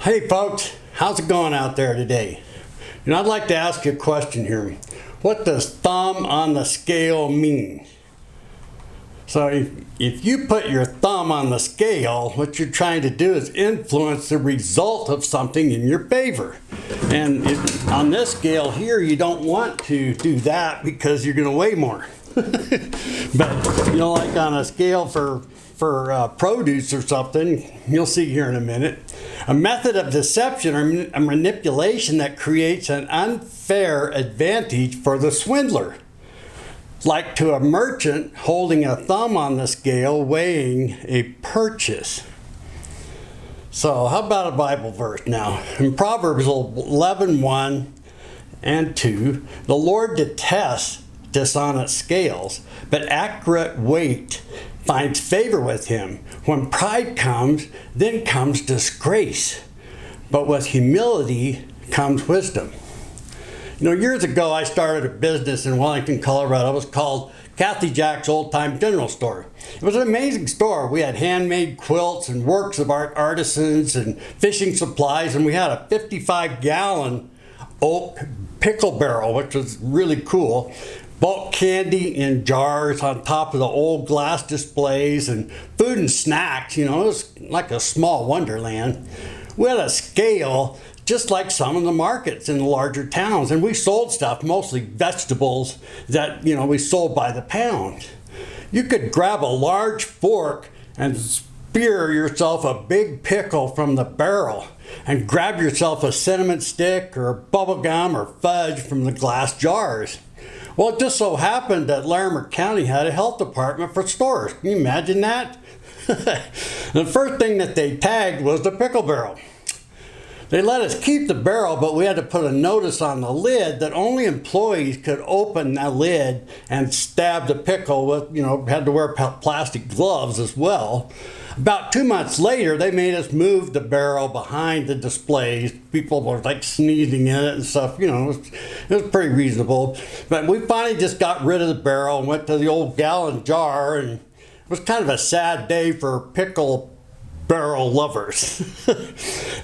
Hey folks, how's it going out there today? I'd like to ask you a question here. What does thumb on the scale mean? So if you put your thumb on the scale, what you're trying to do is influence the result of something in your favor. And on this scale here, you don't want to do that because you're going to weigh more. But like on a scale for produce or something, you'll see here in a minute, a method of deception or a manipulation that creates an unfair advantage for the swindler. Like to a merchant holding a thumb on the scale weighing a purchase. So how about a Bible verse now? In Proverbs 11:1 and 2, the Lord detests dishonest scales, but accurate weight finds favor with him. When pride comes, then comes disgrace, but with humility comes wisdom. Years ago, I started a business in Wellington, Colorado. It was called Kathy Jack's Old Time General Store. It was an amazing store. We had handmade quilts and works of art artisans and fishing supplies, and we had a 55-gallon oak pickle barrel, which was really cool. Bulk candy in jars on top of the old glass displays, and food and snacks. It was like a small wonderland. We had a scale just like some of the markets in the larger towns, and we sold stuff, mostly vegetables that we sold by the pound. You could grab a large fork and spear yourself a big pickle from the barrel, and grab yourself a cinnamon stick or bubble gum or fudge from the glass jars. Well, it just so happened that Larimer County had a health department for stores. Can you imagine that? The first thing that they tagged was the pickle barrel. They let us keep the barrel, but we had to put a notice on the lid that only employees could open the lid and stab the pickle with, had to wear plastic gloves as well. About 2 months later, they made us move the barrel behind the displays. People were like sneezing in it and stuff. It was pretty reasonable. But we finally just got rid of the barrel and went to the old gallon jar, and it was kind of a sad day for pickle barrel lovers.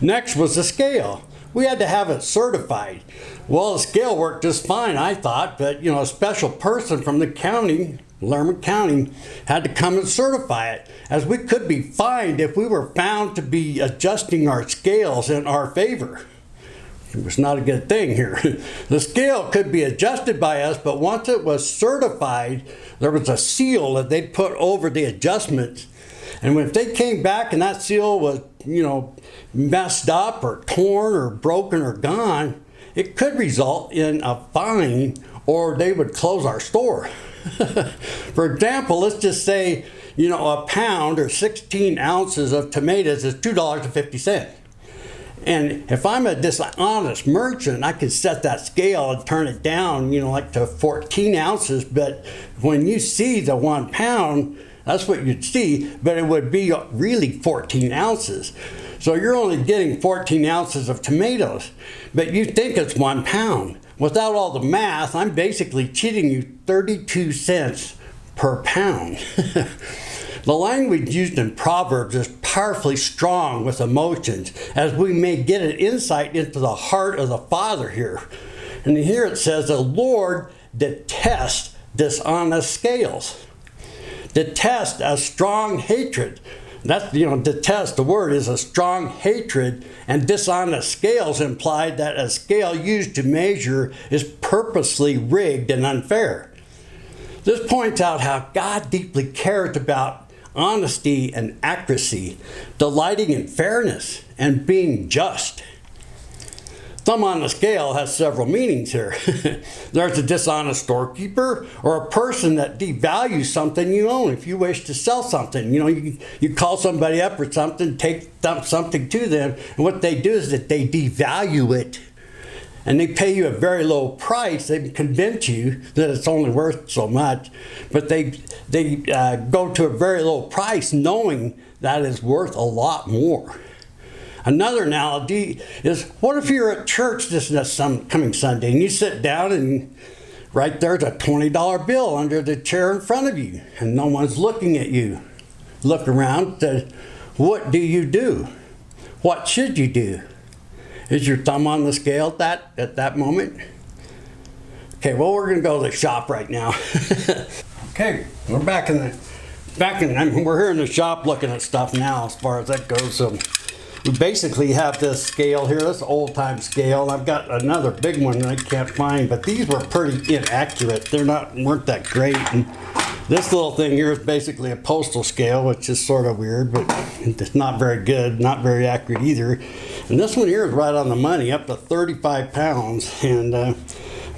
Next was the scale. We had to have it certified. Well, the scale worked just fine, I thought, but a special person from the county, Larimer County, had to come and certify it, as we could be fined if we were found to be adjusting our scales in our favor. It was not a good thing here. The scale could be adjusted by us, but once it was certified, there was a seal that they'd put over the adjustments. And if they came back and that seal was, messed up or torn or broken or gone, it could result in a fine, or they would close our store. For example, let's just say, a pound or 16 ounces of tomatoes is $2.50. And if I'm a dishonest merchant, I could set that scale and turn it down, like to 14 ounces. But when you see the 1 pound, that's what you'd see, but it would be really 14 ounces. So you're only getting 14 ounces of tomatoes, but you think it's 1 pound. Without all the math, I'm basically cheating you 32 cents per pound. The language used in Proverbs is powerfully strong with emotions, as we may get an insight into the heart of the Father here. And here it says, the Lord detests dishonest scales. Detest, a strong hatred. That's, detest, the word is a strong hatred, and dishonest scales implied that a scale used to measure is purposely rigged and unfair. This points out how God deeply cares about honesty and accuracy, delighting in fairness and being just. Thumb on the scale has several meanings here. There's a dishonest storekeeper, or a person that devalues something you own. If you wish to sell something, you call somebody up or something, dump something to them, and what they do is that they devalue it. And they pay you a very low price. They convince you that it's only worth so much, but they go to a very low price knowing that it's worth a lot more. Another analogy is, what if you're at church this coming Sunday and you sit down and right there's a $20 bill under the chair in front of you and no one's looking at you? Look around, says, what do? what should you do? Is your thumb on the scale at that moment? Okay, well, we're gonna go to the shop right now. Okay, we're we're here in the shop looking at stuff now as far as that goes. So we basically have this scale here, this old time scale. I've got another big one that I can't find, but these were pretty inaccurate. Weren't that great. And this little thing here is basically a postal scale, which is sort of weird, but it's not very good, not very accurate either. And this one here is right on the money, up to 35 pounds. And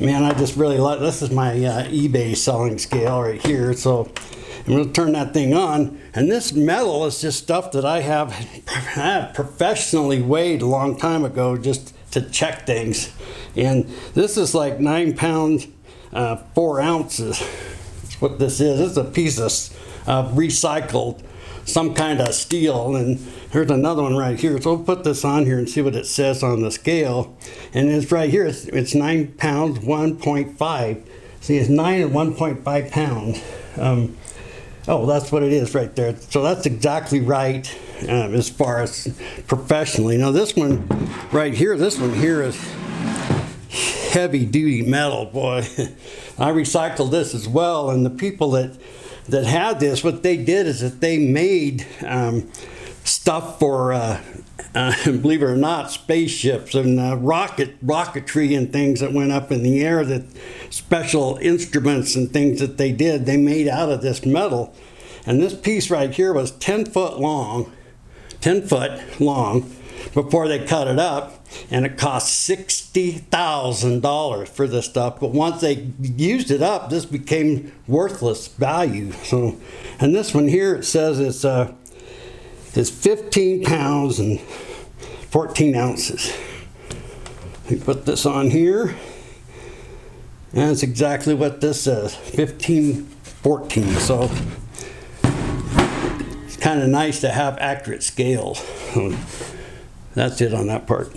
man, I just really like, this is my eBay selling scale right here. So I'm going to turn that thing on. And this metal is just stuff that I have professionally weighed a long time ago just to check things. And this is like 9 pounds, 4 ounces. That's what this is. This is a piece of recycled, some kind of steel. And here's another one right here. So we'll put this on here and see what it says on the scale. And it's right here. It's 9 pounds, 1.5. See, it's 9 and 1.5 pounds. Oh, that's what it is right there. So that's exactly right as far as professionally. Now this one right here, this one here is heavy duty metal, boy. I recycled this as well, and the people that had this, what they did is that they made stuff for believe it or not, spaceships and rocketry and things that went up in the air, that special instruments and things that they did, they made out of this metal. And this piece right here was 10 foot long before they cut it up, and it cost $60,000 for this stuff. But once they used it up, this became worthless value. So, and this one here, it says it's 15 pounds and 14 ounces. We put this on here, and that's exactly what this says, 15, 14. So it's kind of nice to have accurate scales. That's it on that part.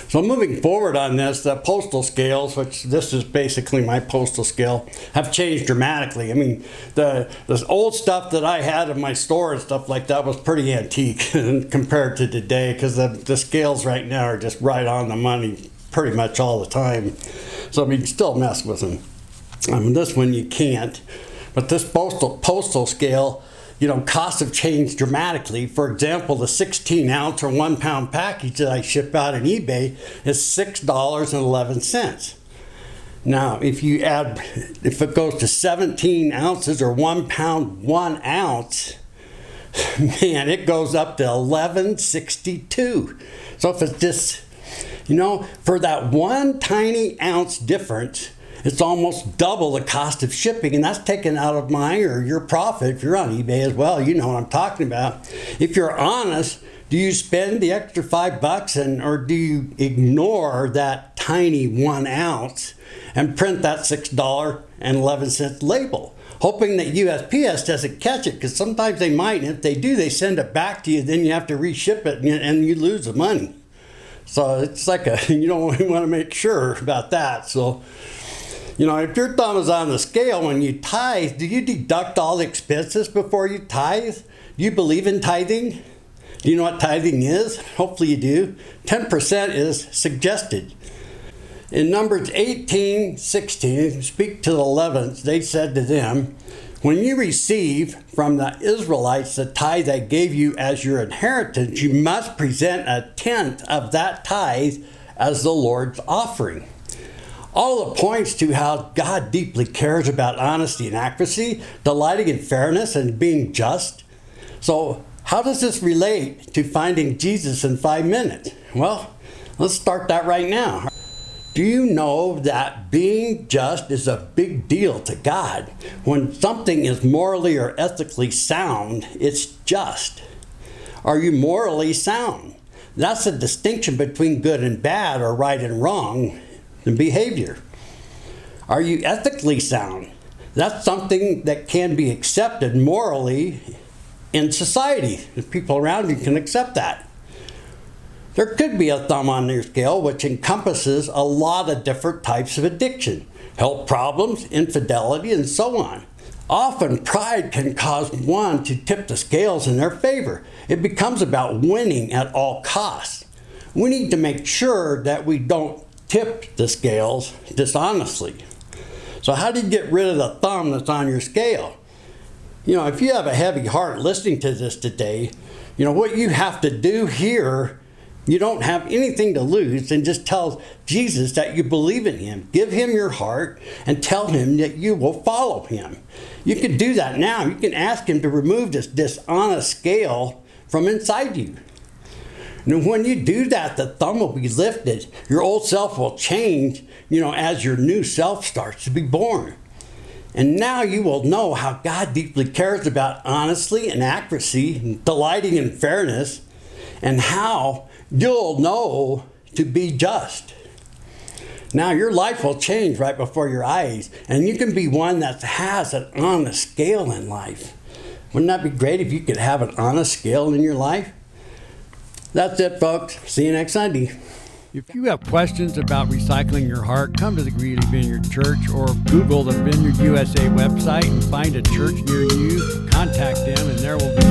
So moving forward on this, the postal scales, which this is basically my postal scale, have changed dramatically. I mean, the old stuff that I had in my store and stuff like that was pretty antique compared to today, because the scales right now are just right on the money pretty much all the time. So I mean, you can still mess with them. This one you can't, but this postal scale, you know, costs have changed dramatically. For example, the 16 ounce or 1 pound package that I ship out on eBay is $6.11. Now, if it goes to 17 ounces or 1 pound, 1 ounce, man, it goes up to $11.62. So if it's just, you know, for that one tiny ounce difference, it's almost double the cost of shipping, and that's taken out of my or your profit. If you're on eBay as well, you know what I'm talking about. If you're honest, do you spend the extra $5 or do you ignore that tiny 1 ounce and print that $6.11 label, hoping that USPS doesn't catch it? Because sometimes they might, and if they do, they send it back to you. Then you have to reship it, and you lose the money. So it's like you don't want to make sure about that. So, you know, if your thumb is on the scale when you tithe, do you deduct all the expenses before you tithe? Do you believe in tithing? Do you know what tithing is? Hopefully you do. 10% is suggested. In Numbers 18:16, speak to the Levites, they said to them, when you receive from the Israelites the tithe I gave you as your inheritance, you must present 1/10 of that tithe as the Lord's offering. All it points to how God deeply cares about honesty and accuracy, delighting in fairness and being just. So how does this relate to finding Jesus in 5 minutes? Well, let's start that right now. Do you know that being just is a big deal to God? When something is morally or ethically sound, it's just. Are you morally sound? That's the distinction between good and bad, or right and wrong in behavior. Are you ethically sound? That's something that can be accepted morally in society. The people around you can accept that. There could be a thumb on your scale which encompasses a lot of different types of addiction, health problems, infidelity, and so on. Often pride can cause one to tip the scales in their favor. It becomes about winning at all costs. We need to make sure that we don't tip the scales dishonestly. So how do you get rid of the thumb that's on your scale? If you have a heavy heart listening to this today, what you have to do here, you don't have anything to lose, and just tell Jesus that you believe in him. Give him your heart and tell him that you will follow him. You can do that now. You can ask him to remove this dishonest scale from inside you. And when you do that, the thumb will be lifted. Your old self will change, as your new self starts to be born. And now you will know how God deeply cares about honesty and accuracy, and delighting in fairness, and how you'll know to be just. Now your life will change right before your eyes, and you can be one that has an honest scale in life. Wouldn't that be great if you could have an honest scale in your life? That's it, folks. See you next Sunday. If you have questions about recycling your heart, come to the Greeley Vineyard Church or Google the Vineyard USA website and find a church near you. Contact them and there will be